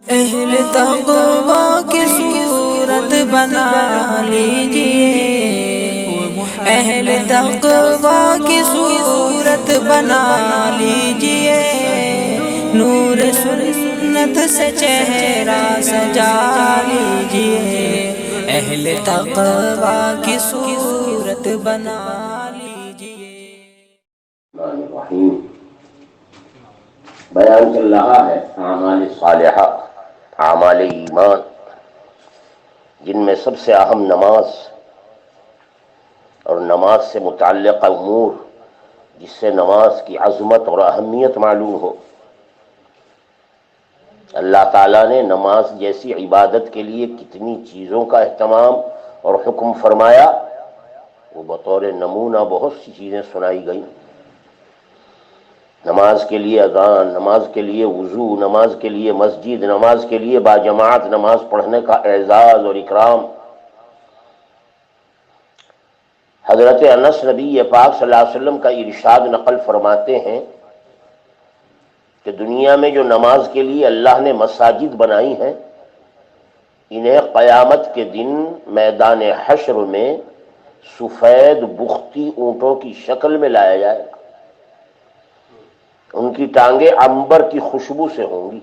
اہل تقوی کی صورت بنا لیجئے، اہل تقوی کی صورت بنا لیجئے، نور سنت سے چہرہ سجا لیجئے، اہل تقوی کی صورت بنا لیجئے۔ بیان چل رہا ہے اعمال صالحہ، اعمال ایمان، جن میں سب سے اہم نماز اور نماز سے متعلقہ امور، جس سے نماز کی عظمت اور اہمیت معلوم ہو۔ اللہ تعالیٰ نے نماز جیسی عبادت کے لیے کتنی چیزوں کا اہتمام اور حکم فرمایا، وہ بطور نمونہ بہت سی چیزیں سنائی گئیں۔ نماز کے لیے اذان، نماز کے لیے وضو، نماز کے لیے مسجد، نماز کے لیے باجماعت نماز پڑھنے کا اعزاز اور اکرام۔ حضرت انس نبی پاک صلی اللہ علیہ وسلم کا ارشاد نقل فرماتے ہیں کہ دنیا میں جو نماز کے لیے اللہ نے مساجد بنائی ہیں، انہیں قیامت کے دن میدان حشر میں سفید بختی اونٹوں کی شکل میں لایا جائے گا۔ ان کی ٹانگیں عنبر کی خوشبو سے ہوں گی،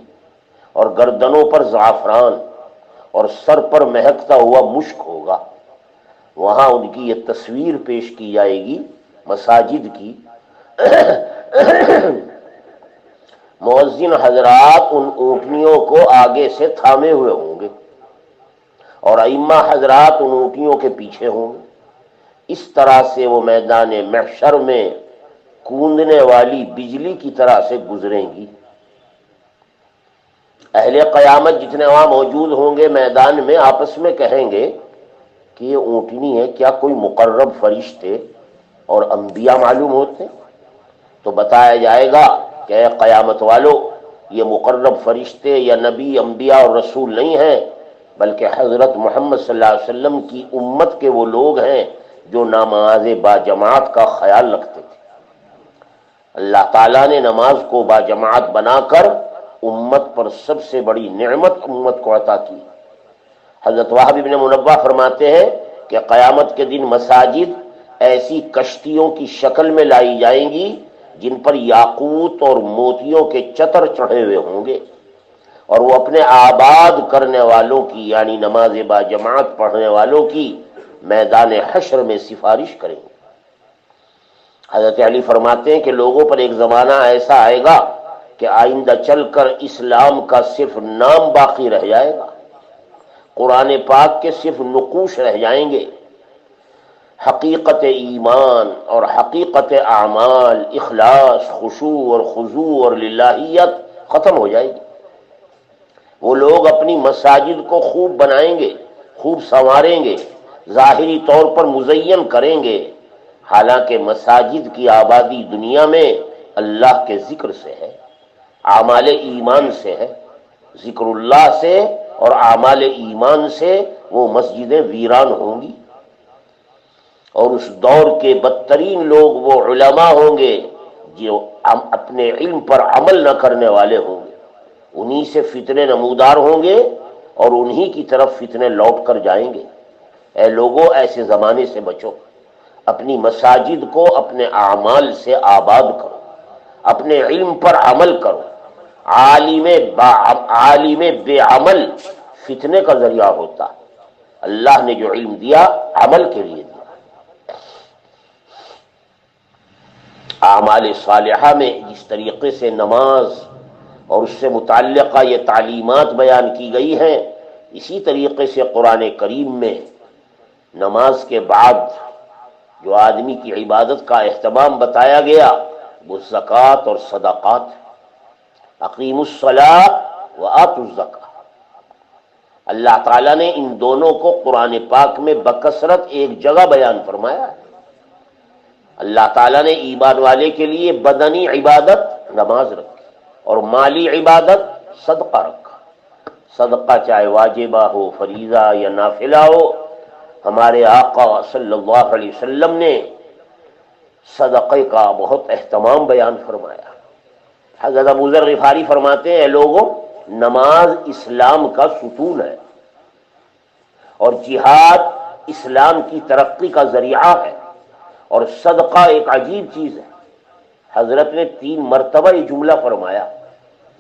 اور گردنوں پر زعفران، اور سر پر مہکتا ہوا مشک ہوگا۔ وہاں ان کی یہ تصویر پیش کی جائے گی مساجد کی۔ مؤذن حضرات ان اونٹنیوں کو آگے سے تھامے ہوئے ہوں گے، اور ائمہ حضرات ان اونٹنیوں کے پیچھے ہوں گے۔ اس طرح سے وہ میدان محشر میں کوندنے والی بجلی کی طرح سے گزریں گی۔ اہل قیامت جتنے وہاں موجود ہوں گے میدان میں، آپس میں کہیں گے کہ یہ اونٹنی ہے، کیا کوئی مقرب فرشتے اور انبیاء معلوم ہوتے؟ تو بتایا جائے گا کہ اے قیامت والو، یہ مقرب فرشتے یا نبی، انبیاء اور رسول نہیں ہیں، بلکہ حضرت محمد صلی اللہ علیہ وسلم کی امت کے وہ لوگ ہیں جو نماز باجماعت کا خیال رکھتے تھے۔ اللہ تعالیٰ نے نماز کو باجماعت بنا کر امت پر سب سے بڑی نعمت امت کو عطا کی۔ حضرت وہب بن منبہ فرماتے ہیں کہ قیامت کے دن مساجد ایسی کشتیوں کی شکل میں لائی جائیں گی جن پر یاقوت اور موتیوں کے چتر چڑھے ہوئے ہوں گے، اور وہ اپنے آباد کرنے والوں کی، یعنی نماز باجماعت پڑھنے والوں کی میدان حشر میں سفارش کریں گے۔ حضرت علی فرماتے ہیں کہ لوگوں پر ایک زمانہ ایسا آئے گا کہ آئندہ چل کر اسلام کا صرف نام باقی رہ جائے گا، قرآن پاک کے صرف نقوش رہ جائیں گے، حقیقت ایمان اور حقیقت اعمال، اخلاص، خشوع اور خضوع اور للہیت ختم ہو جائے گی۔ وہ لوگ اپنی مساجد کو خوب بنائیں گے، خوب سنواریں گے، ظاہری طور پر مزین کریں گے، حالانکہ مساجد کی آبادی دنیا میں اللہ کے ذکر سے ہے، اعمال ایمان سے ہے۔ ذکر اللہ سے اور اعمال ایمان سے وہ مسجدیں ویران ہوں گی، اور اس دور کے بدترین لوگ وہ علماء ہوں گے جو اپنے علم پر عمل نہ کرنے والے ہوں گے۔ انہی سے فتنے نمودار ہوں گے اور انہی کی طرف فتنے لوٹ کر جائیں گے۔ اے لوگوں، ایسے زمانے سے بچو، اپنی مساجد کو اپنے اعمال سے آباد کرو، اپنے علم پر عمل کرو۔ عالم بے عمل فتنے کا ذریعہ ہوتا۔ اللہ نے جو علم دیا عمل کے لیے دیا۔ اعمال صالحہ میں جس طریقے سے نماز اور اس سے متعلقہ یہ تعلیمات بیان کی گئی ہیں، اسی طریقے سے قرآن کریم میں نماز کے بعد جو آدمی کی عبادت کا اہتمام بتایا گیا وہ زکوٰۃ اور صدقات۔ اقیموا الصلاۃ وآتوا الزکاۃ۔ اللہ تعالیٰ نے ان دونوں کو قرآن پاک میں بکثرت ایک جگہ بیان فرمایا ہے۔ اللہ تعالیٰ نے ایمان والے کے لیے بدنی عبادت نماز رکھی، اور مالی عبادت صدقہ رکھا۔ صدقہ چاہے واجبہ ہو، فریضہ یا نافلہ ہو، ہمارے آقا صلی اللہ علیہ وسلم نے صدقے کا بہت اہتمام بیان فرمایا۔ حضرت ابو ذر غفاری فرماتے ہیں، اے لوگوں، نماز اسلام کا ستون ہے اور جہاد اسلام کی ترقی کا ذریعہ ہے، اور صدقہ ایک عجیب چیز ہے۔ حضرت نے 3 مرتبہ یہ جملہ فرمایا،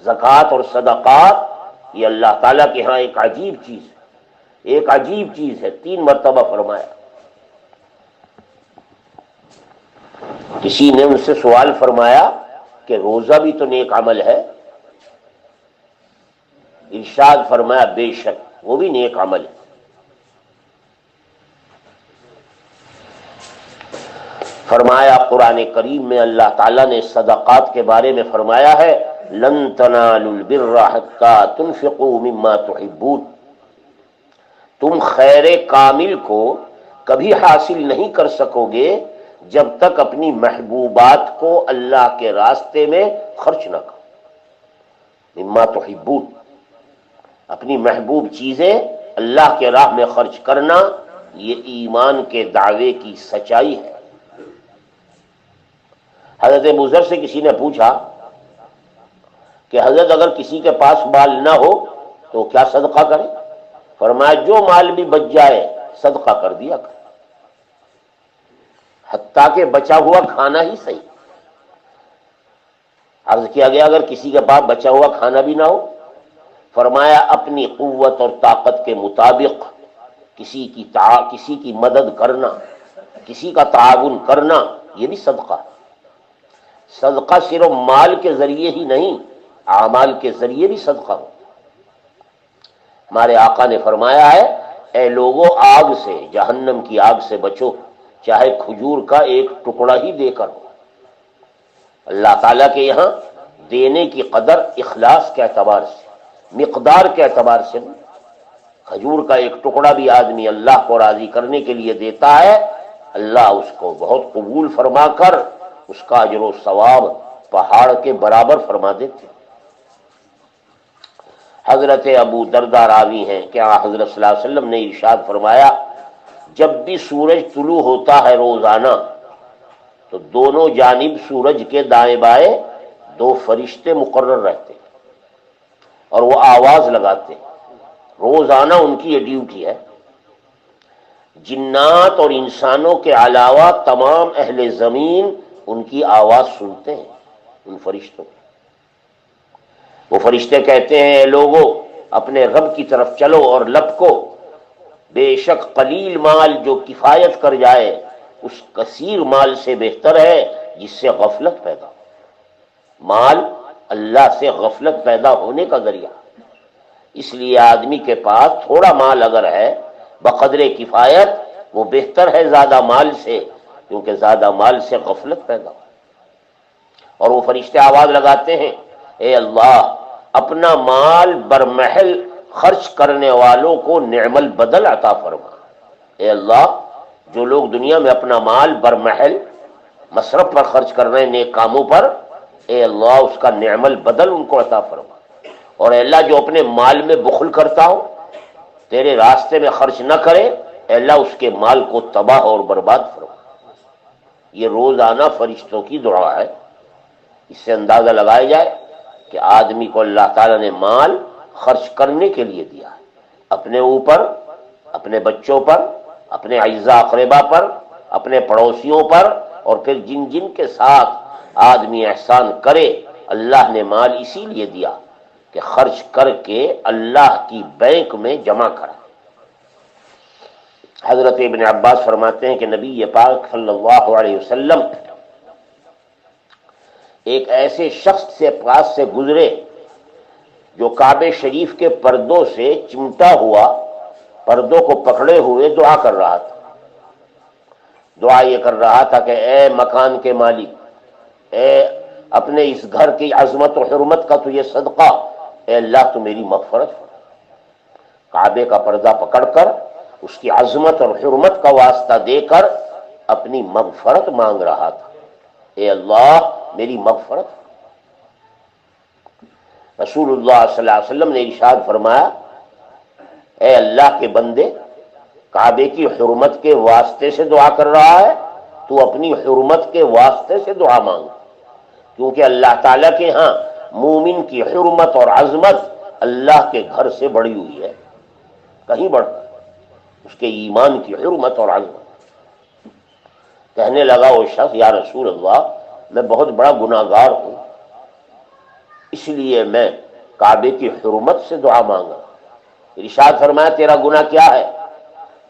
زکوٰۃ اور صدقات یہ اللہ تعالیٰ کے ہاں ایک عجیب چیز ہے، ایک عجیب چیز ہے، 3 مرتبہ فرمایا۔ کسی نے ان سے سوال فرمایا کہ روزہ بھی تو نیک عمل ہے؟ ارشاد فرمایا بے شک وہ بھی نیک عمل ہے۔ فرمایا قرآن کریم میں اللہ تعالیٰ نے صدقات کے بارے میں فرمایا ہے لن تنالوا البر حتى تنفقوا مما تحبون، تم خیر کامل کو کبھی حاصل نہیں کر سکو گے جب تک اپنی محبوبات کو اللہ کے راستے میں خرچ نہ کرو۔ مما تحبون، اپنی محبوب چیزیں اللہ کے راہ میں خرچ کرنا، یہ ایمان کے دعوے کی سچائی ہے۔ حضرت ابوذر سے کسی نے پوچھا کہ حضرت اگر کسی کے پاس مال نہ ہو تو کیا صدقہ کرے؟ فرمایا جو مال بھی بچ جائے صدقہ کر دیا کر، حتیٰ کہ بچا ہوا کھانا ہی صحیح۔ عرض کیا گیا اگر کسی کے پاس بچا ہوا کھانا بھی نہ ہو، فرمایا اپنی قوت اور طاقت کے مطابق کسی کی مدد کرنا، کسی کا تعاون کرنا، یہ بھی صدقہ ہے۔ صدقہ صرف مال کے ذریعے ہی نہیں، اعمال کے ذریعے بھی صدقہ ہو۔ ہمارے آقا نے فرمایا ہے اے لوگوں آگ سے، جہنم کی آگ سے بچو، چاہے کھجور کا ایک ٹکڑا ہی دے کر ہو۔ اللہ تعالیٰ کے یہاں دینے کی قدر اخلاص کے اعتبار سے، مقدار کے اعتبار سے نہیں۔ کھجور کا ایک ٹکڑا بھی آدمی اللہ کو راضی کرنے کے لیے دیتا ہے، اللہ اس کو بہت قبول فرما کر اس کا اجر و ثواب پہاڑ کے برابر فرما دیتے۔ حضرت ابو درداء راوی ہیں کہ حضرت صلی اللہ علیہ وسلم نے ارشاد فرمایا جب بھی سورج طلوع ہوتا ہے روزانہ تو دونوں جانب سورج کے دائیں بائیں 2 فرشتے مقرر رہتے ہیں اور وہ آواز لگاتے ہیں۔ روزانہ ان کی یہ ڈیوٹی ہے۔ جنات اور انسانوں کے علاوہ تمام اہل زمین ان کی آواز سنتے ہیں، ان فرشتوں کی۔ وہ فرشتے کہتے ہیں اے لوگو اپنے رب کی طرف چلو اور لپکو، بے شک قلیل مال جو کفایت کر جائے اس کثیر مال سے بہتر ہے جس سے غفلت پیدا ہو۔ مال اللہ سے غفلت پیدا ہونے کا ذریعہ، اس لیے آدمی کے پاس تھوڑا مال اگر ہے بقدر کفایت وہ بہتر ہے زیادہ مال سے، کیونکہ زیادہ مال سے غفلت پیدا ہو۔ اور وہ فرشتے آواز لگاتے ہیں اے اللہ اپنا مال برمحل خرچ کرنے والوں کو نعم البدل عطا فرما۔ اے اللہ جو لوگ دنیا میں اپنا مال برمحل مصرف پر خرچ کر رہے ہیں نیک کاموں پر، اے اللہ اس کا نعم البدل ان کو عطا فرما۔ اور اے اللہ جو اپنے مال میں بخل کرتا ہو، تیرے راستے میں خرچ نہ کرے، اے اللہ اس کے مال کو تباہ اور برباد فرما۔ یہ روزانہ فرشتوں کی دعا ہے۔ اس سے اندازہ لگایا جائے کہ آدمی کو اللہ تعالیٰ نے مال خرچ کرنے کے لیے دیا ہے، اپنے اوپر، اپنے بچوں پر، اپنے اعزاء اقربا پر، اپنے پڑوسیوں پر، اور پھر جن جن کے ساتھ آدمی احسان کرے۔ اللہ نے مال اسی لیے دیا کہ خرچ کر کے اللہ کی بینک میں جمع کرا۔ حضرت ابن عباس فرماتے ہیں کہ نبی پاک صلی اللہ علیہ وسلم ایک ایسے شخص سے پاس سے گزرے جو کعبہ شریف کے پردوں سے چمٹا ہوا، پردوں کو پکڑے ہوئے دعا کر رہا تھا۔ دعا یہ کر رہا تھا کہ اے مکان کے مالک، اے اپنے اس گھر کی عظمت و حرمت کا تو یہ صدقہ، اے اللہ تو میری مغفرت فرما۔ کعبے کا پردہ پکڑ کر اس کی عظمت اور حرمت کا واسطہ دے کر اپنی مغفرت مانگ رہا تھا، اے اللہ میری مغفرت۔ رسول اللہ صلی اللہ علیہ وسلم نے ارشاد فرمایا اے اللہ کے بندے، کعبے کی حرمت کے واسطے سے دعا کر رہا ہے، تو اپنی حرمت کے واسطے سے دعا مانگ، کیونکہ اللہ تعالیٰ کے ہاں مومن کی حرمت اور عظمت اللہ کے گھر سے بڑی ہوئی ہے، کہیں بڑھ کر اس کے ایمان کی حرمت اور عظمت۔ کہنے لگا وہ شخص، یا رسول اللہ میں بہت بڑا گناہگار ہوں، اس لیے میں کعبے کی حرمت سے دعا مانگا۔ ارشاد فرمایا تیرا گناہ کیا ہے؟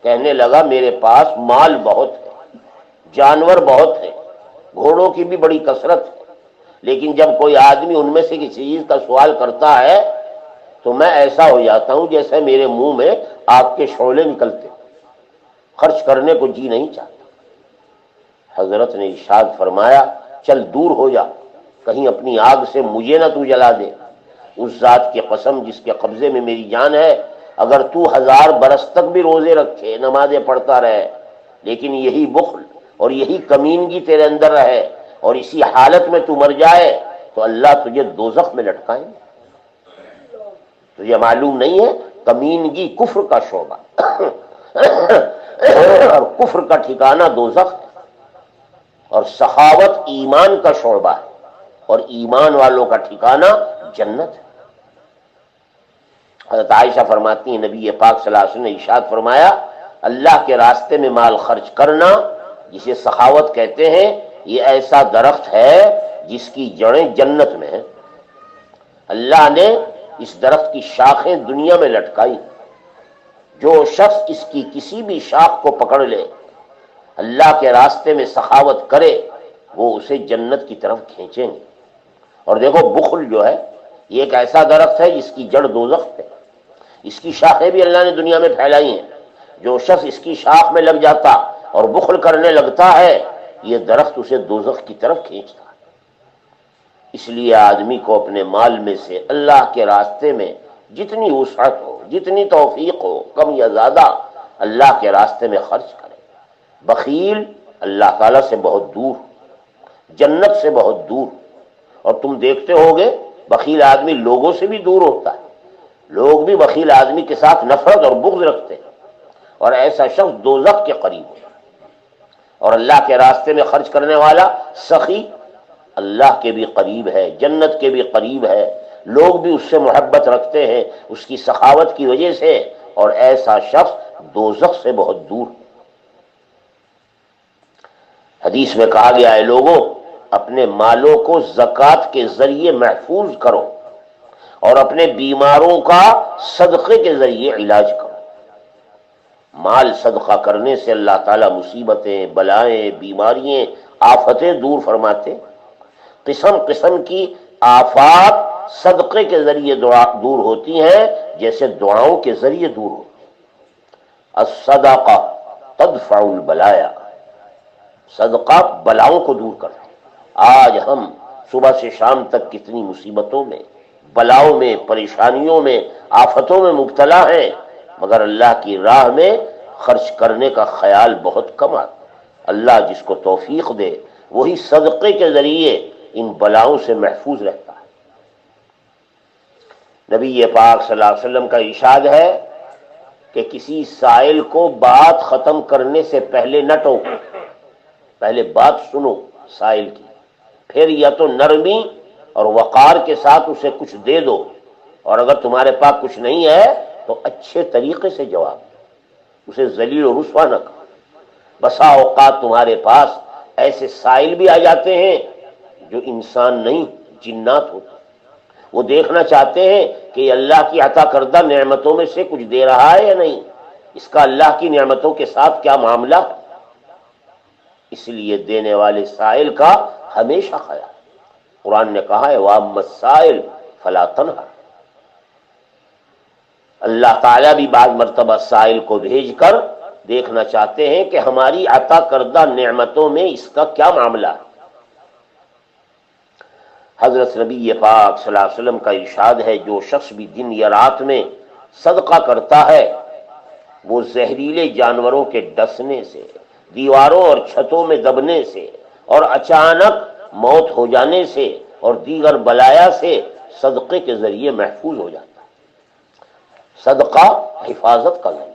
کہنے لگا میرے پاس مال بہت ہے، جانور بہت ہے، گھوڑوں کی بھی بڑی کثرت ہے، لیکن جب کوئی آدمی ان میں سے کسی چیز کا سوال کرتا ہے تو میں ایسا ہو جاتا ہوں جیسے میرے منہ میں آگ کے شعلے نکلتے، خرچ کرنے کو جی نہیں چاہتا۔ حضرت نے ارشاد فرمایا چل دور ہو جا، کہیں اپنی آگ سے مجھے نہ تو جلا دے۔ اس ذات کی قسم جس کے قبضے میں میری جان ہے، اگر تو 1000 برس تک بھی روزے رکھے، نمازیں پڑھتا رہے، لیکن یہی بخل اور یہی کمینگی تیرے اندر رہے اور اسی حالت میں تو مر جائے تو اللہ تجھے دوزخ میں لٹکائیں گے۔ تجھے معلوم نہیں ہے کمینگی کفر کا شعبہ اور کفر کا ٹھکانہ دوزخ ہے، اور سخاوت ایمان کا شعبہ ہے اور ایمان والوں کا ٹھکانہ جنت ہے۔ حضرت عائشہ فرماتی ہیں نبی پاک صلی اللہ علیہ وسلم نے ارشاد فرمایا اللہ کے راستے میں مال خرچ کرنا، جسے سخاوت کہتے ہیں، یہ ایسا درخت ہے جس کی جڑیں جنت میں ہیں۔ اللہ نے اس درخت کی شاخیں دنیا میں لٹکائی، جو شخص اس کی کسی بھی شاخ کو پکڑ لے، اللہ کے راستے میں سخاوت کرے، وہ اسے جنت کی طرف کھینچیں گے۔ اور دیکھو بخل جو ہے یہ ایک ایسا درخت ہے جس کی جڑ دوزخ ہے، اس کی شاخیں بھی اللہ نے دنیا میں پھیلائی ہیں۔ جو شخص اس کی شاخ میں لگ جاتا اور بخل کرنے لگتا ہے، یہ درخت اسے دوزخ کی طرف کھینچتا ہے۔ اس لیے آدمی کو اپنے مال میں سے اللہ کے راستے میں جتنی وسعت ہو، جتنی توفیق ہو، کم یا زیادہ، اللہ کے راستے میں خرچ کرے۔ بخیل اللہ تعالیٰ سے بہت دور، جنت سے بہت دور، اور تم دیکھتے ہوگے بخیل آدمی لوگوں سے بھی دور ہوتا ہے، لوگ بھی بخیل آدمی کے ساتھ نفرت اور بغض رکھتے ہیں، اور ایسا شخص دوزخ کے قریب ہے۔ اور اللہ کے راستے میں خرچ کرنے والا سخی اللہ کے بھی قریب ہے، جنت کے بھی قریب ہے، لوگ بھی اس سے محبت رکھتے ہیں اس کی سخاوت کی وجہ سے، اور ایسا شخص دوزخ سے بہت دور۔ حدیث میں کہا گیا ہے لوگوں اپنے مالوں کو زکوٰۃ کے ذریعے محفوظ کرو اور اپنے بیماروں کا صدقے کے ذریعے علاج کرو۔ مال صدقہ کرنے سے اللہ تعالیٰ مصیبتیں، بلائیں، بیماریاں، آفتیں دور فرماتے۔ قسم قسم کی آفات صدقے کے ذریعے دور ہوتی ہیں، جیسے دعاؤں کے ذریعے دور ہوتی ہیں۔ الصدقہ تدفع البلایا، صدقہ بلاؤں کو دور کرتا ہے۔ آج ہم صبح سے شام تک کتنی مصیبتوں میں، بلاؤں میں، پریشانیوں میں، آفتوں میں مبتلا ہیں، مگر اللہ کی راہ میں خرچ کرنے کا خیال بہت کم آتا۔ اللہ جس کو توفیق دے وہی صدقے کے ذریعے ان بلاؤں سے محفوظ رہتا ہے۔ نبی پاک صلی اللہ علیہ وسلم کا ارشاد ہے کہ کسی سائل کو بات ختم کرنے سے پہلے نہ ٹوکو، پہلے بات سنو سائل کی، پھر یا تو نرمی اور وقار کے ساتھ اسے کچھ دے دو، اور اگر تمہارے پاس کچھ نہیں ہے تو اچھے طریقے سے جواب دو، اسے ذلیل و رسوا نہ کرو۔ بسا اوقات تمہارے پاس ایسے سائل بھی آ جاتے ہیں جو انسان نہیں جنات ہوتے، وہ دیکھنا چاہتے ہیں کہ یہ اللہ کی عطا کردہ نعمتوں میں سے کچھ دے رہا ہے یا نہیں، اس کا اللہ کی نعمتوں کے ساتھ کیا معاملہ۔ اس لیے دینے والے سائل کا ہمیشہ خیال۔ قرآن نے کہا ہے وَأَمَّا السَّائِلُ فَلَا تَنْهَرْ۔ اللہ تعالیٰ بھی بعض مرتبہ سائل کو بھیج کر دیکھنا چاہتے ہیں کہ ہماری عطا کردہ نعمتوں میں اس کا کیا معاملہ ہے۔ حضرت نبی پاک صلی اللہ علیہ وسلم کا ارشاد ہے جو شخص بھی دن یا رات میں صدقہ کرتا ہے وہ زہریلے جانوروں کے ڈسنے سے، دیواروں اور چھتوں میں دبنے سے، اور اچانک موت ہو جانے سے اور دیگر بلایا سے صدقے کے ذریعے محفوظ ہو جاتا ہے۔ صدقہ حفاظت کا ذریعہ،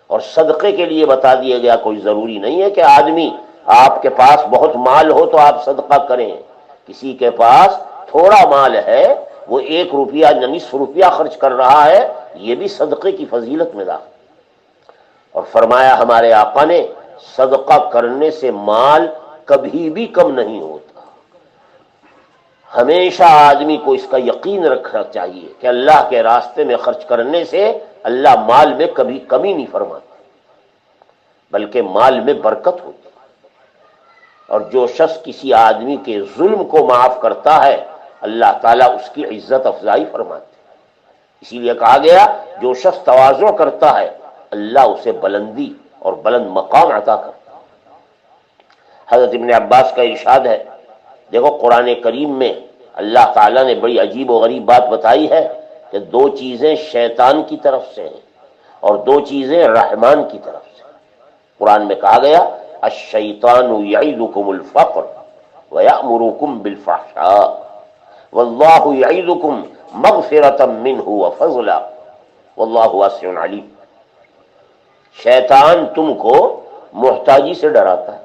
اور صدقے کے لیے بتا دیا گیا کوئی ضروری نہیں ہے کہ آدمی آپ کے پاس بہت مال ہو تو آپ صدقہ کریں، کسی کے پاس تھوڑا مال ہے وہ 1 روپیہ یا نصف روپیہ خرچ کر رہا ہے، یہ بھی صدقے کی فضیلت میں داخل۔ اور فرمایا ہمارے آقا نے، صدقہ کرنے سے مال کبھی بھی کم نہیں ہوتا۔ ہمیشہ آدمی کو اس کا یقین رکھنا چاہیے کہ اللہ کے راستے میں خرچ کرنے سے اللہ مال میں کبھی کمی نہیں فرماتا، بلکہ مال میں برکت ہوتی۔ اور جو شخص کسی آدمی کے ظلم کو معاف کرتا ہے، اللہ تعالیٰ اس کی عزت افزائی فرماتے ہیں۔ اسی لیے کہا گیا جو شخص تواضع کرتا ہے اللہ اسے بلندی اور بلند مقام عطا کرتا ہے۔ حضرت ابن عباس کا ارشاد ہے، دیکھو قرآن کریم میں اللہ تعالیٰ نے بڑی عجیب و غریب بات بتائی ہے کہ 2 چیزیں شیطان کی طرف سے ہیں اور 2 چیزیں رحمان کی طرف سے۔ قرآن میں کہا گیا الشیطان یعدکم الفقر ویأمرکم بالفحشاء واللہ یعدکم مغفرۃ منہ وفضلا واللہ واسع علیم۔ شیطان تم کو محتاجی سے ڈراتا ہے،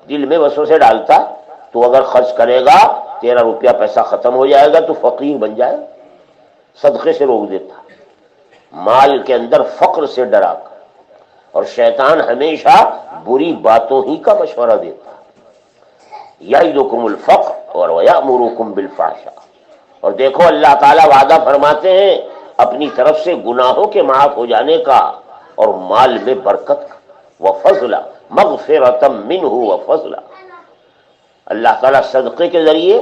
دل میں وسوسے ڈالتا ہے، تو اگر خرچ کرے گا تیرا روپیہ پیسہ ختم ہو جائے گا تو فقیر بن جائے، صدقے سے روک دیتا ہے، مال کے اندر فقر سے ڈرا کر۔ اور شیطان ہمیشہ بری باتوں ہی کا مشورہ دیتا ہے، یعدکم الفقر اور ویأمرکم بالفحشاء۔ اور دیکھو اللہ تعالیٰ وعدہ فرماتے ہیں اپنی طرف سے گناہوں کے معاف ہو جانے کا اور مال میں برکت کا، وفضلا مغفرۃ منہ وفضلا۔ اللہ تعالیٰ صدقے کے ذریعے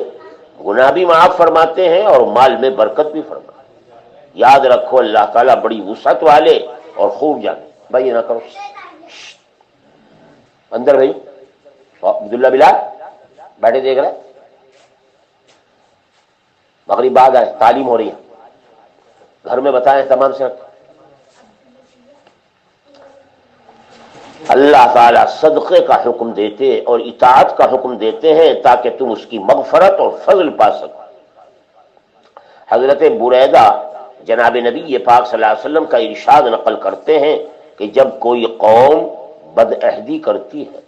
گناہ بھی معاف فرماتے ہیں اور مال میں برکت بھی فرماتے ہیں۔ یاد رکھو اللہ تعالیٰ بڑی وسعت والے اور خوب جانے۔ بھائی یہ نہ کرو، اندر بھائی عبداللہ بلال بیٹھے دیکھ رہے، مغرب بعد آئے، تعلیم ہو رہی ہے، گھر میں بتائیں تمام سے۔ اللہ تعالیٰ صدقے کا حکم دیتے اور اطاعت کا حکم دیتے ہیں تاکہ تم اس کی مغفرت اور فضل پا سکو۔ حضرت بریدہ جناب نبی پاک صلی اللہ علیہ وسلم کا ارشاد نقل کرتے ہیں کہ جب کوئی قوم بدعہدی کرتی ہے،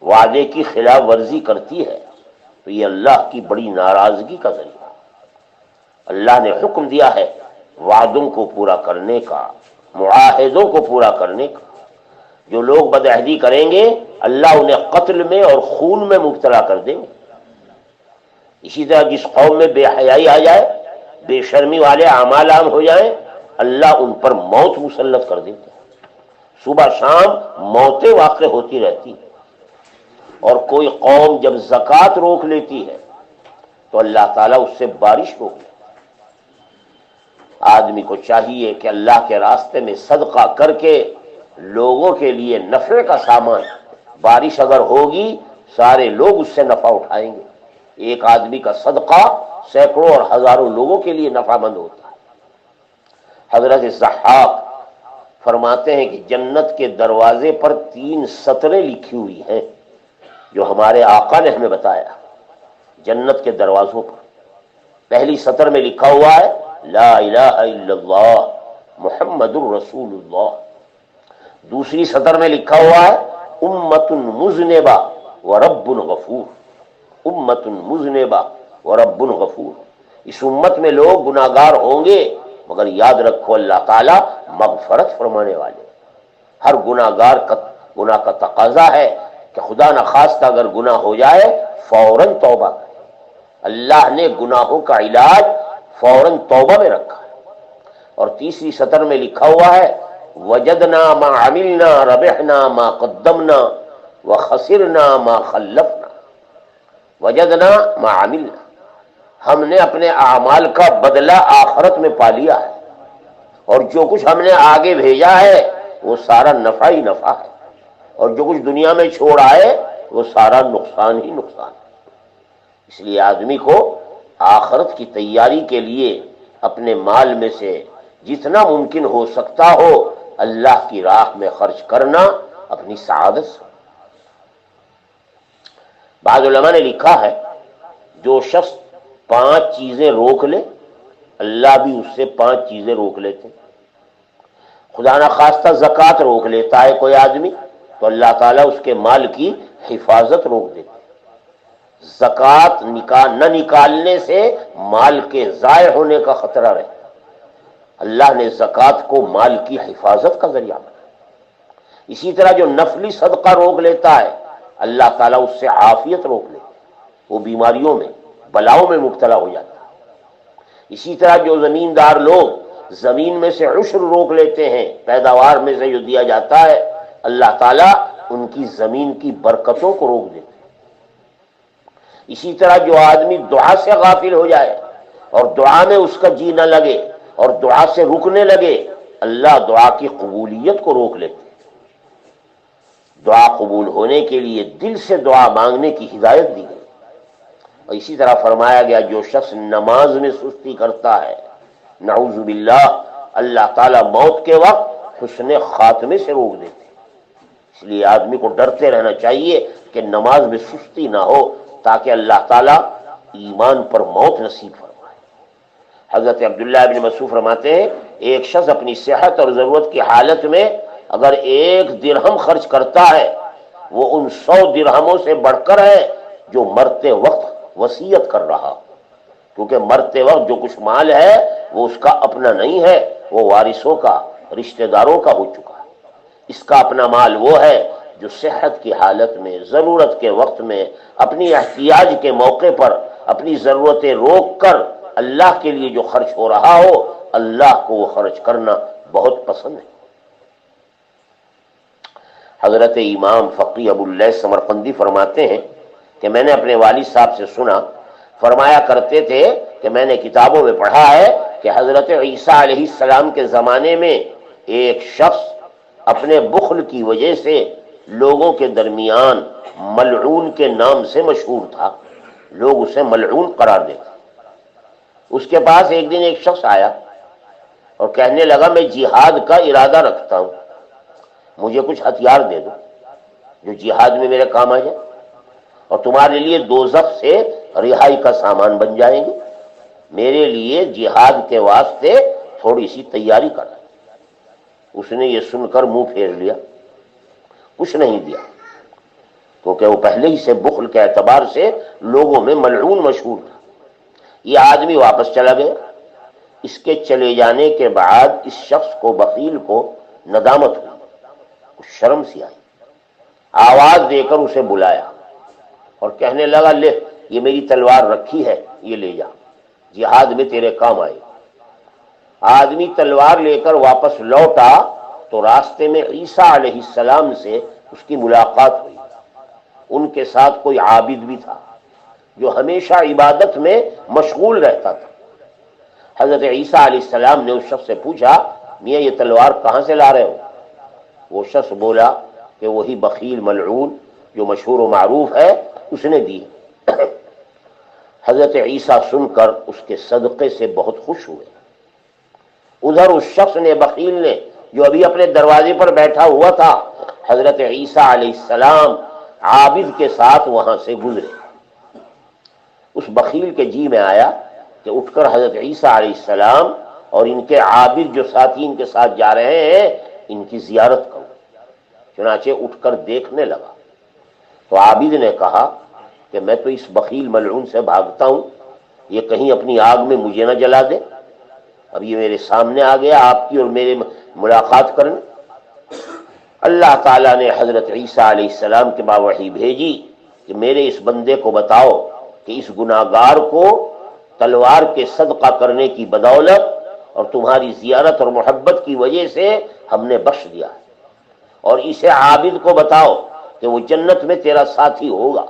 وعدے کی خلاف ورزی کرتی ہے، تو یہ اللہ کی بڑی ناراضگی کا ذریعہ۔ اللہ نے حکم دیا ہے وعدوں کو پورا کرنے کا، معاہدوں کو پورا کرنے کا۔ جو لوگ بدعہدی کریں گے اللہ انہیں قتل میں اور خون میں مبتلا کر دیں گے۔ اسی طرح جس قوم میں بے حیائی آ جائے، بے شرمی والے اعمال عام ہو جائیں، اللہ ان پر موت مسلط کر دیتے ہیں۔ صبح شام موتیں واقع ہوتی رہتی ہیں۔ اور کوئی قوم جب زکوٰۃ روک لیتی ہے تو اللہ تعالیٰ اس سے بارش روک لیتا ہے۔ آدمی کو چاہیے کہ اللہ کے راستے میں صدقہ کر کے لوگوں کے لیے نفع کا سامان، بارش اگر ہوگی سارے لوگ اس سے نفع اٹھائیں گے۔ ایک آدمی کا صدقہ سینکڑوں اور ہزاروں لوگوں کے لیے نفع مند ہوتا ہے۔ حضرت ضحاک فرماتے ہیں کہ جنت کے دروازے پر 3 سطریں لکھی ہوئی ہیں جو ہمارے آقا نے ہمیں بتایا۔ جنت کے دروازوں پر پہلی سطر میں لکھا ہوا ہے لا الہ الا اللہ محمد الرسول اللہ۔ دوسری سطر میں لکھا ہوا ہے امت مذنبہ ورب غفور، امت مذنبہ ورب غفور۔ اس امت میں لوگ گناہگار ہوں گے مگر یاد رکھو اللہ تعالیٰ مغفرت فرمانے والے۔ ہر گناہگار کا گناہ کا تقاضا ہے کہ خدا نخواستہ اگر گناہ ہو جائے فوراً توبہ کرے۔ اللہ نے گناہوں کا علاج فوراً توبہ میں رکھا ہے۔ اور تیسری سطر میں لکھا ہوا ہے وجدنا ما عملنا ربحنا ما قدمنا وخسرنا ما خلفنا۔ وجدنا ما عملنا، ہم نے اپنے اعمال کا بدلہ آخرت میں پا لیا ہے، اور جو کچھ ہم نے آگے بھیجا ہے وہ سارا نفع ہی نفع ہے، اور جو کچھ دنیا میں چھوڑ آئے وہ سارا نقصان ہی نقصان ہے۔ اس لیے آدمی کو آخرت کی تیاری کے لیے اپنے مال میں سے جتنا ممکن ہو سکتا ہو اللہ کی راہ میں خرچ کرنا اپنی سعادت سے۔ بعض علماء نے لکھا ہے جو شخص 5 چیزیں روک لے اللہ بھی اس سے 5 چیزیں روک لیتے۔ خدا نخواستہ زکوٰۃ روک لیتا ہے کوئی آدمی تو اللہ تعالیٰ اس کے مال کی حفاظت روک دیتے۔ زکوٰۃ نہ نکالنے سے مال کے ضائع ہونے کا خطرہ رہے۔ اللہ نے زکوٰۃ کو مال کی حفاظت کا ذریعہ بنایا۔ اسی طرح جو نفلی صدقہ روک لیتا ہے اللہ تعالیٰ اس سے عافیت روک لیتا ہے، وہ بیماریوں میں بلاؤں میں مبتلا ہو جاتا ہے۔ اسی طرح جو زمیندار لوگ زمین میں سے عشر روک لیتے ہیں، پیداوار میں سے جو دیا جاتا ہے، اللہ تعالیٰ ان کی زمین کی برکتوں کو روک دیتے ہیں۔ اسی طرح جو آدمی دعا سے غافل ہو جائے اور دعا میں اس کا جی نہ لگے اور دعا سے رکنے لگے، اللہ دعا کی قبولیت کو روک لیتے ہیں۔ دعا قبول ہونے کے لیے دل سے دعا مانگنے کی ہدایت دی گئی۔ اور اسی طرح فرمایا گیا جو شخص نماز میں سستی کرتا ہے، نعوذ باللہ، اللہ تعالیٰ موت کے وقت حسن خاتمے سے روک دیتے ہیں۔ اس لیے آدمی کو ڈرتے رہنا چاہیے کہ نماز میں سستی نہ ہو، تاکہ اللہ تعالیٰ ایمان پر موت نصیب فرمائے۔ حضرت عبداللہ بن مسعود فرماتے ہیں ایک شخص اپنی صحت اور ضرورت کی حالت میں اگر 1 درہم خرچ کرتا ہے، وہ ان 100 درہموں سے بڑھ کر ہے جو مرتے وقت وصیت کر رہا، کیونکہ مرتے وقت جو کچھ مال ہے وہ اس کا اپنا نہیں ہے، وہ وارثوں کا، رشتہ داروں کا ہو چکا ہے۔ اس کا اپنا مال وہ ہے جو صحت کی حالت میں، ضرورت کے وقت میں، اپنی احتیاج کے موقع پر اپنی ضرورتیں روک کر اللہ کے لیے جو خرچ ہو رہا ہو، اللہ کو وہ خرچ کرنا بہت پسند ہے۔ حضرت امام فقی ابو اللیث سمرقندی فرماتے ہیں کہ میں نے اپنے والد صاحب سے سنا، فرمایا کرتے تھے کہ میں نے کتابوں میں پڑھا ہے کہ حضرت عیسیٰ علیہ السلام کے زمانے میں ایک شخص اپنے بخل کی وجہ سے لوگوں کے درمیان ملعون کے نام سے مشہور تھا، لوگ اسے ملعون قرار دیتے۔ اس کے پاس ایک دن ایک شخص آیا اور کہنے لگا میں جہاد کا ارادہ رکھتا ہوں، مجھے کچھ ہتھیار دے دو جو جہاد میں میرے کام آ جائے، اور تمہارے لیے دوزخ سے رہائی کا سامان بن جائیں گے، میرے لیے جہاد کے واسطے تھوڑی سی تیاری کرنا۔ اس نے یہ سن کر منہ پھیر لیا، کچھ نہیں دیا، کیونکہ وہ پہلے ہی سے بخل کے اعتبار سے لوگوں میں ملعون مشہور تھا۔ یہ آدمی واپس چلا گیا۔ اس کے چلے جانے کے بعد اس شخص کو، بخیل کو، ندامت ہوئی، کچھ شرم سی آئی، آواز دے کر اسے بلایا اور کہنے لگا لے یہ میری تلوار رکھی ہے، یہ لے جا، جہاد میں تیرے کام آئے۔ آدمی تلوار لے کر واپس لوٹا تو راستے میں عیسیٰ علیہ السلام سے اس کی ملاقات ہوئی۔ ان کے ساتھ کوئی عابد بھی تھا جو ہمیشہ عبادت میں مشغول رہتا تھا۔ حضرت عیسیٰ علیہ السلام نے اس شخص سے پوچھا میاں یہ تلوار کہاں سے لا رہے ہو؟ وہ شخص بولا کہ وہی بخیل ملعون جو مشہور و معروف ہے اس نے دی۔ حضرت عیسیٰ سن کر اس کے صدقے سے بہت خوش ہوئے۔ ادھر اس شخص نے، بخیل نے، جو ابھی اپنے دروازے پر بیٹھا ہوا تھا، حضرت عیسیٰ علیہ السلام عابد کے ساتھ وہاں سے گزرے۔ اس بخیل کے جی میں آیا کہ اٹھ کر حضرت عیسیٰ علیہ السلام اور ان کے عابد جو ساتھی ان کے ساتھ جا رہے ہیں ان کی زیارت کروں۔ چنانچہ اٹھ کر دیکھنے لگا تو عابد نے کہا کہ میں تو اس بخیل ملعون سے بھاگتا ہوں، یہ کہیں اپنی آگ میں مجھے نہ جلا دے، اب یہ میرے سامنے آ گیا آپ کی اور میرے ملاقات کرنے۔ اللہ تعالیٰ نے حضرت عیسیٰ علیہ السلام کے بعد وحی بھیجی کہ میرے اس بندے کو بتاؤ کہ اس گناہگار کو تلوار کے صدقہ کرنے کی بدولت اور تمہاری زیارت اور محبت کی وجہ سے ہم نے بخش دیا ہے، اور اسے عابد کو بتاؤ کہ وہ جنت میں تیرا ساتھی ہوگا۔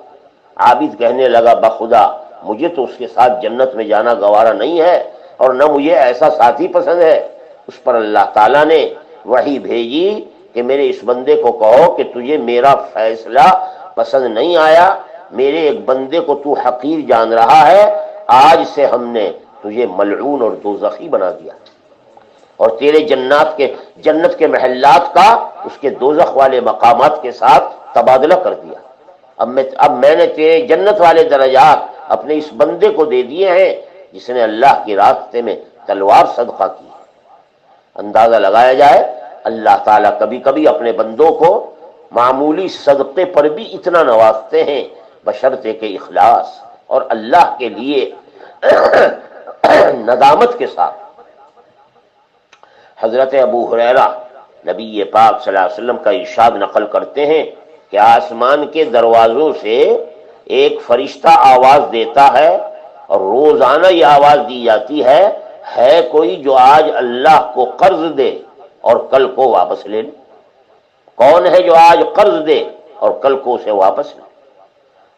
عابد کہنے لگا بخدا مجھے تو اس کے ساتھ جنت میں جانا گوارا نہیں ہے اور نہ مجھے ایسا ساتھی پسند ہے۔ اس پر اللہ تعالیٰ نے وحی بھیجی کہ میرے اس بندے کو کہو کہ تجھے میرا فیصلہ پسند نہیں آیا، میرے ایک بندے کو تو حقیر جان رہا ہے، آج سے ہم نے تجھے ملعون اور دوزخی بنا دیا اور تیرے جنت کے محلات کا اس کے دوزخ والے مقامات کے ساتھ تبادلہ کر دیا۔ اب میں نے تیرے جنت والے درجات اپنے اس بندے کو دے دیے ہیں جس نے اللہ کے راستے میں تلوار صدقہ کی۔ اندازہ لگایا جائے اللہ تعالیٰ کبھی کبھی اپنے بندوں کو معمولی صدقے پر بھی اتنا نوازتے ہیں بشرطے کہ اخلاص اور اللہ کے لیے ندامت کے ساتھ۔ حضرت ابو ہریرہ نبی پاک صلی اللہ علیہ وسلم کا ارشاد نقل کرتے ہیں کہ آسمان کے دروازوں سے ایک فرشتہ آواز دیتا ہے اور روزانہ یہ آواز دی جاتی ہے کوئی جو آج اللہ کو قرض دے اور کل کو واپس لے لے؟ کون ہے جو آج قرض دے اور کل کو اسے واپس لے؟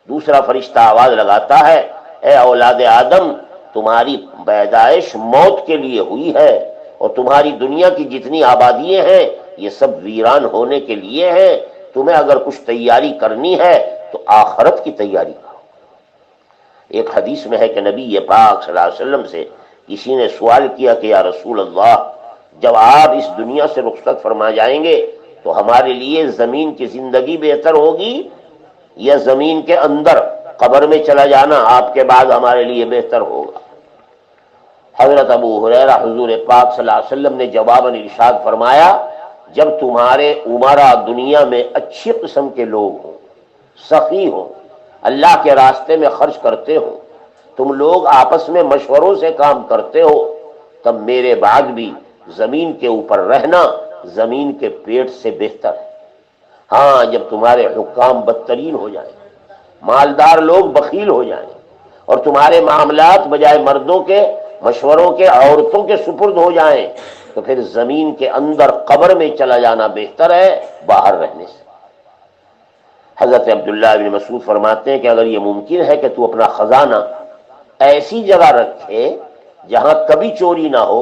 دوسرا فرشتہ آواز لگاتا ہے، اے اولاد آدم، تمہاری پیدائش موت کے لیے ہوئی ہے اور تمہاری دنیا کی جتنی آبادیاں ہیں یہ سب ویران ہونے کے لیے ہیں، تمہیں اگر کچھ تیاری کرنی ہے تو آخرت کی تیاری کرو۔ ایک حدیث میں ہے کہ نبی پاک صلی اللہ علیہ وسلم سے کسی نے سوال کیا کہ یا رسول اللہ، جب آپ اس دنیا سے رخصت فرما جائیں گے تو ہمارے لیے زمین کی زندگی بہتر ہوگی یا زمین کے اندر قبر میں چلا جانا آپ کے بعد ہمارے لیے بہتر ہوگا؟ حضرت ابو ہریرہ حضور پاک صلی اللہ علیہ وسلم نے جواباً ارشاد فرمایا، جب تمہارے امراء دنیا میں اچھی قسم کے لوگ ہوں، سخی ہوں، اللہ کے راستے میں خرچ کرتے ہو، تم لوگ آپس میں مشوروں سے کام کرتے ہو، تب میرے بعد بھی زمین کے اوپر رہنا زمین کے پیٹ سے بہتر ہے۔ ہاں، جب تمہارے حکام بدترین ہو جائیں، مالدار لوگ بخیل ہو جائیں اور تمہارے معاملات بجائے مردوں کے مشوروں کے عورتوں کے سپرد ہو جائیں تو پھر زمین کے اندر قبر میں چلا جانا بہتر ہے باہر رہنے سے۔ حضرت عبداللہ بن مسعود فرماتے ہیں کہ اگر یہ ممکن ہے کہ تو اپنا خزانہ ایسی جگہ رکھے جہاں کبھی چوری نہ ہو،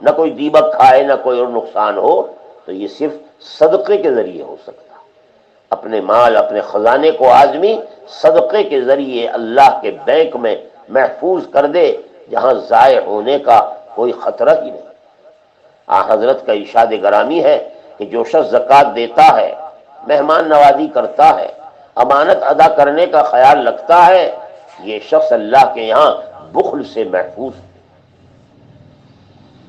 نہ کوئی دیمک کھائے، نہ کوئی اور نقصان ہو، تو یہ صرف صدقے کے ذریعے ہو سکتا ہے۔ اپنے مال، اپنے خزانے کو آدمی صدقے کے ذریعے اللہ کے بینک میں محفوظ کر دے جہاں ضائع ہونے کا کوئی خطرہ ہی نہیں۔ حضرت کا ارشاد گرامی ہے کہ جو شخص زکوٰۃ دیتا ہے، مہمان نوازی کرتا ہے، امانت ادا کرنے کا خیال رکھتا ہے، یہ شخص اللہ کے یہاں بخل سے محفوظ ہے۔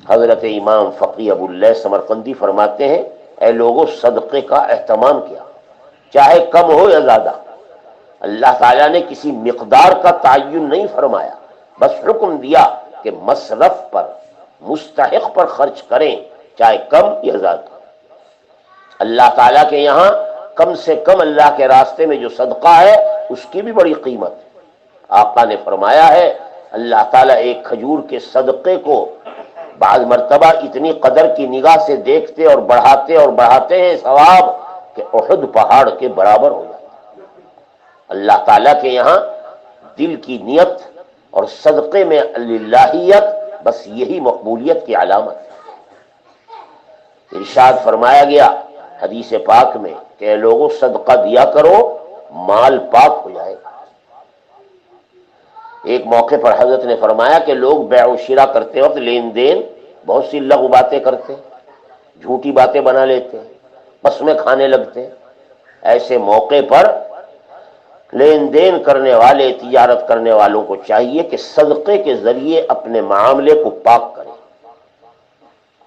حضرت امام فقی ابو اللیث سمرقندی فرماتے ہیں، اے لوگوں، صدقے کا اہتمام کیا، چاہے کم ہو یا زیادہ۔ اللہ تعالیٰ نے کسی مقدار کا تعین نہیں فرمایا، بس حکم دیا کہ مصرف پر، مستحق پر خرچ کریں، چاہے کم یا زیادہ۔ اللہ تعالیٰ کے یہاں کم سے کم اللہ کے راستے میں جو صدقہ ہے اس کی بھی بڑی قیمت ہے۔ آقا نے فرمایا ہے، اللہ تعالیٰ ایک کھجور کے صدقے کو بعض مرتبہ اتنی قدر کی نگاہ سے دیکھتے اور بڑھاتے ہیں ثواب کہ احد پہاڑ کے برابر ہو جاتا ہے۔ اللہ تعالیٰ کے یہاں دل کی نیت اور صدقے میں اللہیت، بس یہی مقبولیت کی علامت ہے۔ ارشاد فرمایا گیا حدیث پاک میں کہ اے لوگوں، صدقہ دیا کرو، مال پاک ہو جائے گا۔ ایک موقع پر حضرت نے فرمایا کہ لوگ بیع و شرا کرتے وقت لین دین بہت سی لغو باتیں کرتے ہیں، جھوٹی باتیں بنا لیتے ہیں، قسمیں کھانے لگتے ہیں۔ ایسے موقع پر لین دین کرنے والے، تجارت کرنے والوں کو چاہیے کہ صدقے کے ذریعے اپنے معاملے کو پاک کریں۔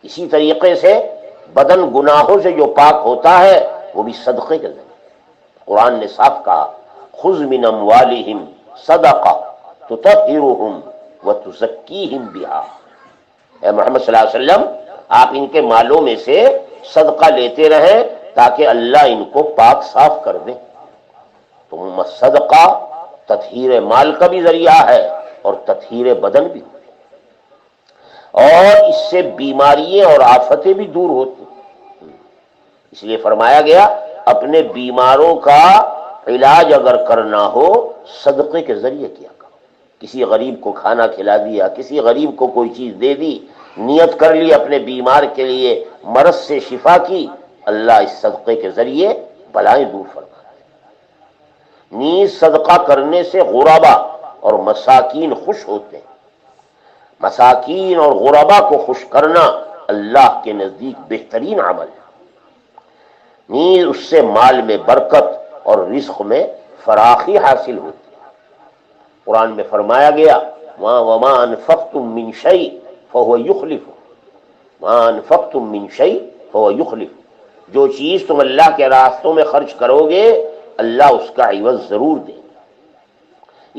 اسی طریقے سے بدن گناہوں سے جو پاک ہوتا ہے وہ بھی صدقے کے ذریعے۔ قرآن نے صاف کہا، خذ من اموالہم صدقہ تطہرہم وتزکیہم بہا۔ اے محمد صلی اللہ علیہ وسلم، آپ ان کے مالوں میں سے صدقہ لیتے رہیں تاکہ اللہ ان کو پاک صاف کر دے۔ تو صدقہ تطہیر مال کا بھی ذریعہ ہے اور تطہیر بدن بھی، اور اس سے بیماریاں اور آفتیں بھی دور ہوتی ہیں۔ اس لیے فرمایا گیا، اپنے بیماروں کا علاج اگر کرنا ہو صدقے کے ذریعے کیا کرو۔ کسی غریب کو کھانا کھلا دیا، کسی غریب کو کوئی چیز دے دی، نیت کر لی اپنے بیمار کے لیے مرض سے شفا کی، اللہ اس صدقے کے ذریعے بلائیں دور فرما۔ نیز صدقہ کرنے سے غربا اور مساکین خوش ہوتے ہیں۔ مساکین اور غربا کو خوش کرنا اللہ کے نزدیک بہترین عمل ہے۔ نیز اس سے مال میں برکت اور رزق میں فراخی حاصل ہوتی ہے۔ قرآن میں فرمایا گیا، وَمَا أَنفَقْتُم مِّن شَيْءٍ فَهُوَ يُخْلِفُهُ مَا أَنفَقْتُم مِّن شَيْءٍ فَهُوَ يُخْلِفُهُ۔ جو چیز تم اللہ کے راستوں میں خرچ کرو گے اللہ اس کا عوض ضرور دے۔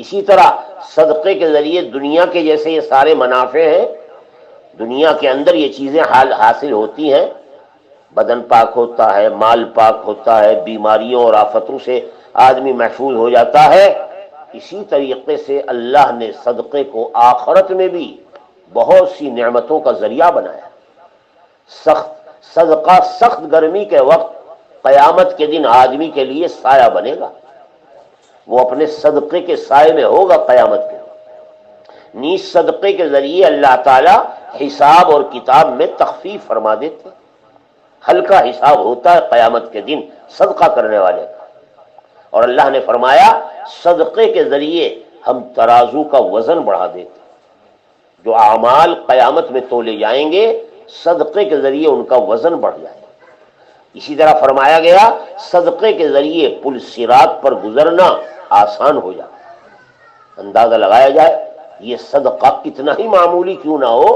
اسی طرح صدقے کے ذریعے دنیا کے جیسے یہ سارے منافع ہیں، دنیا کے اندر یہ چیزیں حاصل ہوتی ہیں، بدن پاک ہوتا ہے، مال پاک ہوتا ہے، بیماریوں اور آفتوں سے آدمی محفوظ ہو جاتا ہے، اسی طریقے سے اللہ نے صدقے کو آخرت میں بھی بہت سی نعمتوں کا ذریعہ بنایا۔ صدقہ سخت گرمی کے وقت قیامت کے دن آدمی کے لیے سایہ بنے گا، وہ اپنے صدقے کے سائے میں ہوگا قیامت کے دن۔ نیز صدقے کے ذریعے اللہ تعالی حساب اور کتاب میں تخفیف فرما دیتے، ہلکا حساب ہوتا ہے قیامت کے دن صدقہ کرنے والے کا۔ اور اللہ نے فرمایا صدقے کے ذریعے ہم ترازو کا وزن بڑھا دیتے، جو اعمال قیامت میں تولے جائیں گے صدقے کے ذریعے ان کا وزن بڑھ جائے گا۔ اسی طرح فرمایا گیا صدقے کے ذریعے پل صراط پر گزرنا آسان ہو جاتا ہے۔ اندازہ لگایا جائے یہ صدقہ کتنا ہی معمولی کیوں نہ ہو،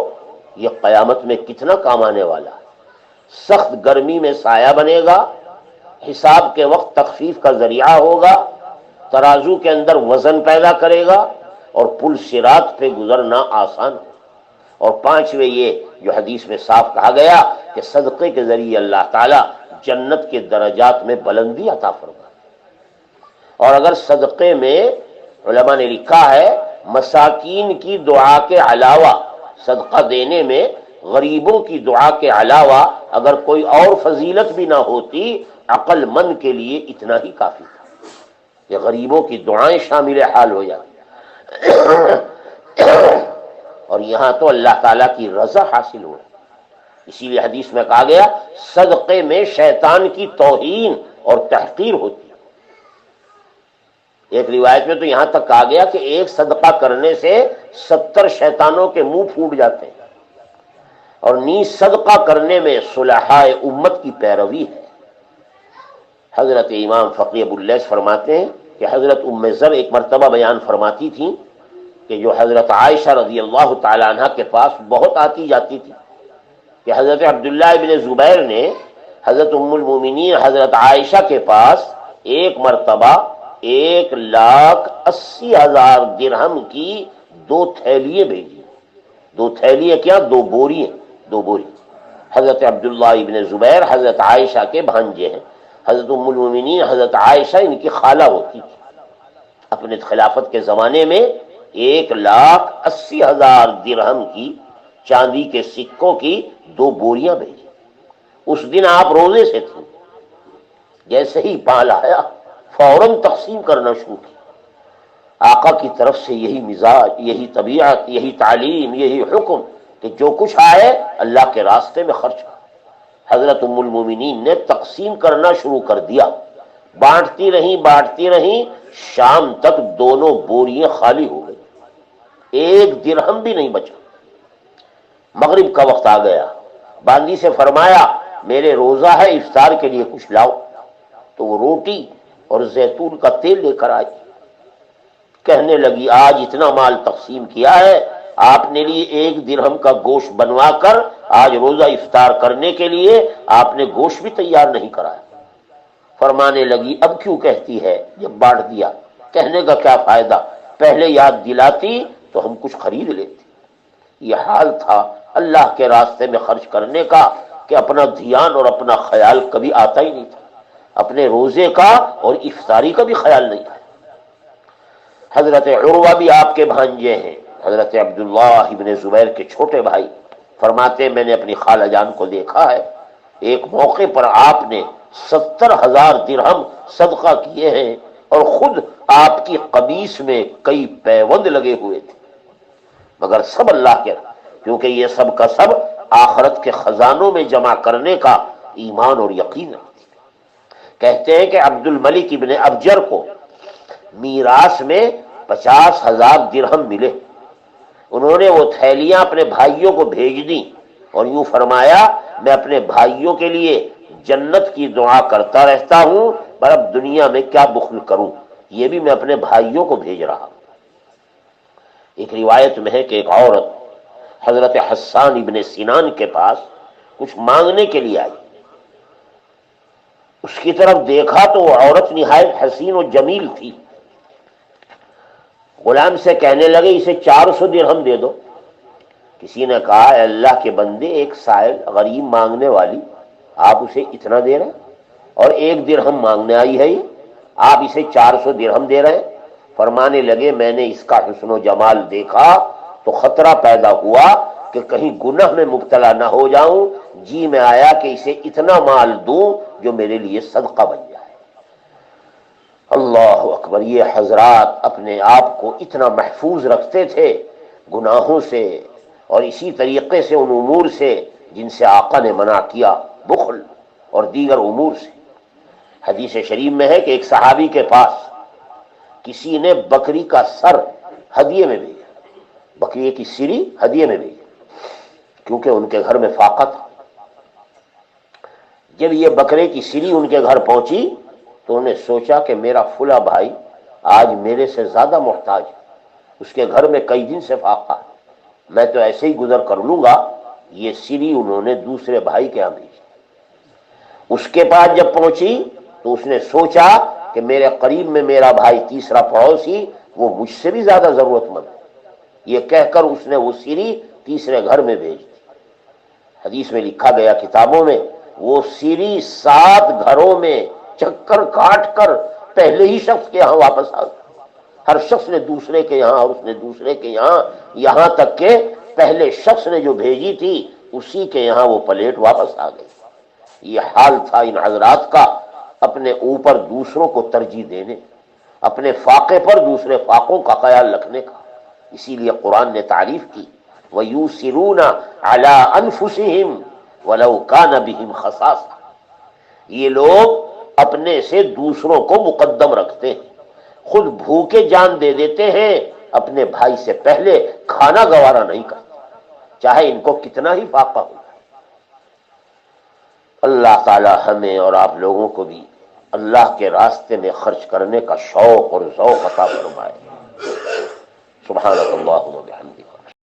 یہ قیامت میں کتنا کام آنے والا ہے۔ سخت گرمی میں سایہ بنے گا، حساب کے وقت تخفیف کا ذریعہ ہوگا، ترازو کے اندر وزن پیدا کرے گا، اور پل صراط پہ گزرنا آسان ہو۔ اور پانچویں یہ جو حدیث میں صاف کہا گیا کہ صدقے کے ذریعے اللہ تعالی جنت کے درجات میں بلندی عطا فرمائے۔ اور اگر صدقے میں علماء نے لکھا ہے مساکین کی دعا کے علاوہ، صدقہ دینے میں غریبوں کی دعا کے علاوہ اگر کوئی اور فضیلت بھی نہ ہوتی، عقل مند کے لیے اتنا ہی کافی تھا کہ غریبوں کی دعائیں شامل حال ہو جاتی۔ اور یہاں تو اللہ تعالیٰ کی رضا حاصل ہو، اسی لیے حدیث میں کہا گیا صدقے میں شیطان کی توہین اور تحقیر ہوتی ہے۔ ایک روایت میں تو یہاں تک کہا گیا کہ ایک صدقہ کرنے سے 70 شیطانوں کے منہ پھوٹ جاتے ہیں۔ اور نیز صدقہ کرنے میں صلحاء امت کی پیروی ہے۔ حضرت امام فقی ابو اللیث فرماتے ہیں کہ حضرت ام ذر ایک مرتبہ بیان فرماتی تھیں کہ جو حضرت عائشہ رضی اللہ تعالی عنہ کے پاس بہت آتی جاتی تھی، کہ حضرت عبداللہ ابن زبیر نے حضرت ام المومنین حضرت عائشہ کے پاس ایک مرتبہ 1,80,000 درہم کی 2 تھیلیاں بھیجی۔ 2 تھیلیاں کیا، 2 بوری، حضرت عبداللہ ابن زبیر حضرت عائشہ کے بھانجے ہیں، حضرت ام المومنین حضرت عائشہ ان کی خالہ ہوتی تھی۔ اپنے خلافت کے زمانے میں 1,80,000 درہم کی چاندی کے سکوں کی 2 بوریاں بھیجی۔ اس دن آپ روزے سے تھے، جیسے ہی پال آیا فوراً تقسیم کرنا شروع کی۔ آقا کی طرف سے یہی مزاج، یہی طبیعت، یہی تعلیم، یہی حکم کہ جو کچھ آئے اللہ کے راستے میں خرچ کر۔ حضرت ام المومنین نے تقسیم کرنا شروع کر دیا، بانٹتی رہیں، شام تک دونوں بوریاں خالی ہو گئی، 1 درہم بھی نہیں بچا۔ مغرب کا وقت آ گیا، باندی سے فرمایا میرے روزہ ہے، افطار کے لیے کچھ لاؤ، تو وہ روٹی اور زیتون کا تیل لے کر آئی۔ کہنے لگی آج اتنا مال تقسیم کیا ہے، آپ نے لیے 1 درہم کا گوشت بنوا کر آج روزہ افطار کرنے کے لیے آپ نے گوشت بھی تیار نہیں کرایا۔ فرمانے لگی اب کیوں کہتی ہے، جب بانٹ دیا کہنے کا کیا فائدہ، پہلے یاد دلاتی تو ہم کچھ خرید لیتے۔ یہ حال تھا اللہ کے راستے میں خرچ کرنے کا کہ اپنا دھیان اور اپنا خیال کبھی آتا ہی نہیں تھا، اپنے روزے کا اور افطاری کا بھی خیال نہیں تھا۔ حضرت عروہ بھی آپ کے بھانجے ہیں، حضرت عبداللہ ابن زبیر کے چھوٹے بھائی، فرماتے ہیں میں نے اپنی خالہ جان کو دیکھا ہے، ایک موقع پر آپ نے 70,000 درہم صدقہ کیے ہیں، اور خود آپ کی قمیص میں کئی پیوند لگے ہوئے تھے، مگر سب اللہ کے، کیونکہ یہ سب کا سب آخرت کے خزانوں میں جمع کرنے کا ایمان اور یقین رکھتی۔ کہتے ہیں کہ عبد الملک ابن ابجر کو میراث میں 50,000 درہم ملے، انہوں نے وہ تھیلیاں اپنے بھائیوں کو بھیج دیں اور یوں فرمایا میں اپنے بھائیوں کے لیے جنت کی دعا کرتا رہتا ہوں، پر اب دنیا میں کیا بخل کروں، یہ بھی میں اپنے بھائیوں کو بھیج رہا ہوں۔ ایک روایت میں ہے کہ ایک عورت حضرت حسان ابن سنان کے پاس کچھ مانگنے کے لیے آئی، اس کی طرف دیکھا تو وہ عورت نہایت حسین و جمیل تھی، غلام سے کہنے لگے اسے 400 درہم دے دو۔ کسی نے کہا اے اللہ کے بندے، ایک سائل غریب مانگنے والی، آپ اسے اتنا دے رہے ہیں، اور 1 درہم مانگنے آئی ہے یہ، آپ اسے 400 درہم دے رہے ہیں۔ فرمانے لگے میں نے اس کا حسن و جمال دیکھا تو خطرہ پیدا ہوا کہ کہیں گناہ میں مبتلا نہ ہو جاؤں، جی میں آیا کہ اسے اتنا مال دوں جو میرے لیے صدقہ بن جائے۔ اللہ اکبر! یہ حضرات اپنے آپ کو اتنا محفوظ رکھتے تھے گناہوں سے، اور اسی طریقے سے ان امور سے جن سے آقا نے منع کیا، بخل اور دیگر امور سے۔ حدیث شریف میں ہے کہ ایک صحابی کے پاس کسی نے بکری کا سر ہدیے میں بھیجا، بکری کی سری ہدیے میں بھیجا، کیونکہ ان کے گھر میں فاقہ تھا۔ جب یہ بکرے کی سری ان کے گھر پہنچی تو انہوں نے سوچا کہ میرا فلاں بھائی آج میرے سے زیادہ محتاج ہے، اس کے گھر میں کئی دن سے فاقہ ہے، میں تو ایسے ہی گزر کر لوں گا۔ یہ سری انہوں نے دوسرے بھائی کے یہاں بھیجی۔ اس کے پاس جب پہنچی تو اس نے سوچا کہ میرے قریب میں میرا بھائی تیسرا پڑوسی، وہ مجھ سے بھی زیادہ ضرورت مند ہے، یہ کہہ کر اس نے وہ سری تیسرے گھر میں بھیج دی۔ حدیث میں لکھا گیا کتابوں میں، وہ سری 7 گھروں میں چکر کاٹ کر پہلے ہی شخص کے یہاں واپس آ گیا۔ ہر شخص نے دوسرے کے یہاں اور اس نے دوسرے کے یہاں، یہاں تک کہ پہلے شخص نے جو بھیجی تھی اسی کے یہاں وہ پلیٹ واپس آ گئی۔ یہ حال تھا ان حضرات کا، اپنے اوپر دوسروں کو ترجیح دینے، اپنے فاقے پر دوسرے فاقوں کا خیال رکھنے کا۔ اسی لیے قرآن نے تعریف کی وَيُؤْثِرُونَ عَلَىٰ أَنفُسِهِمْ وَلَوْ كَانَ بِهِمْ خَصَاصَةٌ، یہ لوگ اپنے سے دوسروں کو مقدم رکھتے ہیں، خود بھوکے جان دے دیتے ہیں، اپنے بھائی سے پہلے کھانا گوارا نہیں کرتے، چاہے ان کو کتنا ہی فاقہ ہو۔ اللہ تعالی ہمیں اور آپ لوگوں کو بھی اللہ کے راستے میں خرچ کرنے کا شوق اور ذوق عطا فرمائے۔ سبحانک اللہم و بحمدک۔